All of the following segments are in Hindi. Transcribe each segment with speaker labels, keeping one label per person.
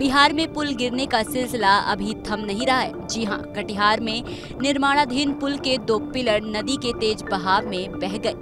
Speaker 1: बिहार में पुल गिरने का सिलसिला अभी थम नहीं रहा है। जी हां, कटिहार में निर्माणाधीन पुल के 2 पिलर नदी के तेज बहाव में बह गए,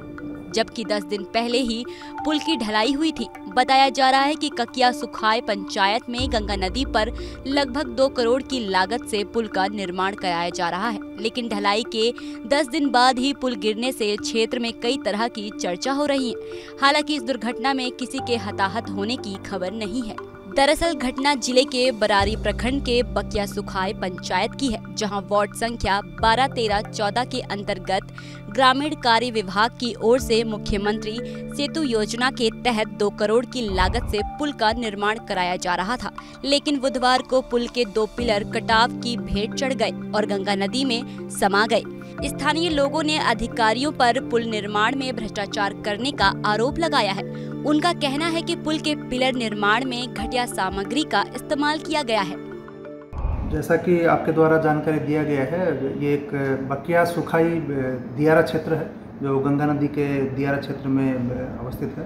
Speaker 1: जबकि 10 दिन पहले ही पुल की ढलाई हुई थी। बताया जा रहा है कि ककिया सुखाय पंचायत में गंगा नदी पर लगभग 2 करोड़ की लागत से पुल का निर्माण कराया जा रहा है, लेकिन ढलाई के 10 दिन बाद ही पुल गिरने से क्षेत्र में कई तरह की चर्चा हो रही है। हालांकि इस दुर्घटना में किसी के हताहत होने की खबर नहीं है। दरअसल घटना जिले के बरारी प्रखंड के बकिया सुखाय पंचायत की है, जहां वार्ड संख्या 12, 13, 14 के अंतर्गत ग्रामीण कार्य विभाग की ओर से मुख्यमंत्री सेतु योजना के तहत 2 करोड़ की लागत से पुल का निर्माण कराया जा रहा था। लेकिन बुधवार को पुल के 2 पिलर कटाव की भेंट चढ़ गए और गंगा नदी में समा गए। स्थानीय लोगों ने अधिकारियों पर पुल निर्माण में भ्रष्टाचार करने का आरोप लगाया है। उनका कहना है कि पुल के पिलर निर्माण में घटिया सामग्री का इस्तेमाल किया गया है।
Speaker 2: जैसा कि आपके द्वारा जानकारी दिया गया है, ये एक बकिया सुखाई दियारा क्षेत्र है जो गंगा नदी के दियारा क्षेत्र में अवस्थित है।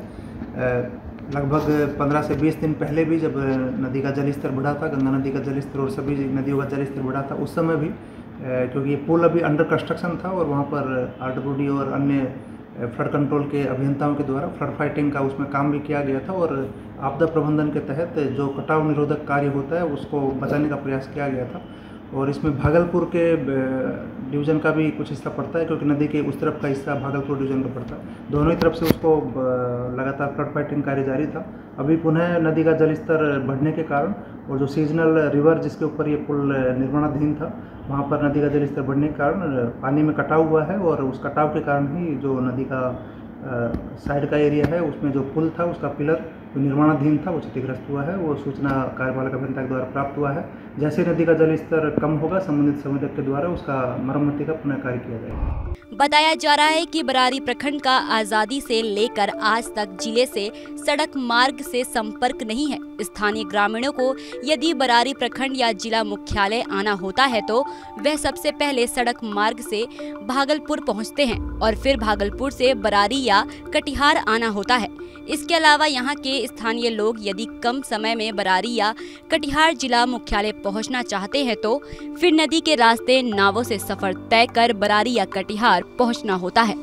Speaker 2: लगभग 15 से 20 दिन पहले भी जब नदी का जलस्तर बढ़ा था, गंगा नदी का जलस्तर और सभी नदियों का जलस्तर बढ़ा था, उस समय भी क्योंकि ये पुल अभी अंडर कंस्ट्रक्शन था और वहाँ पर RWD और अन्य फ्लड कंट्रोल के अभियंताओं के द्वारा फ्लड फाइटिंग का उसमें काम भी किया गया था और आपदा प्रबंधन के तहत जो कटाव निरोधक कार्य होता है उसको बचाने का प्रयास किया गया था। और इसमें भागलपुर के डिवीज़न का भी कुछ हिस्सा पड़ता है, क्योंकि नदी के उस तरफ का हिस्सा भागलपुर डिवीज़न का पड़ता है। दोनों ही तरफ से उसको लगातार फ्लड फाइटिंग कार्य जारी था। अभी पुनः नदी का जलस्तर बढ़ने के कारण और जो सीजनल रिवर जिसके ऊपर ये पुल निर्माणाधीन था, वहाँ पर नदी का जलस्तर बढ़ने के कारण पानी में कटाव हुआ है और उस कटाव के कारण ही जो नदी का साइड का एरिया है उसमें जो पुल था उसका पिलर जो निर्माणाधीन था वो क्षतिग्रस्त हुआ है। वो सूचना कार्यपालक अभियंता के द्वारा प्राप्त हुआ है। जैसे नदी का जलस्तर कम होगा, संबंधित संवेदक के द्वारा उसका मरम्मति का पुनः कार्य किया जाएगा।
Speaker 1: बताया जा रहा है कि बरारी प्रखंड का आजादी से लेकर आज तक जिले से सड़क मार्ग से संपर्क नहीं है। स्थानीय ग्रामीणों को यदि बरारी प्रखंड या जिला मुख्यालय आना होता है तो वह सबसे पहले सड़क मार्ग से भागलपुर पहुंचते हैं और फिर भागलपुर से बरारी या कटिहार आना होता है। इसके अलावा यहाँ के स्थानीय लोग यदि कम समय में बरारी या कटिहार जिला मुख्यालय पहुँचना चाहते हैं तो फिर नदी के रास्ते नावों से सफर तय कर बरारी या कटिहार पहुँचना होता है।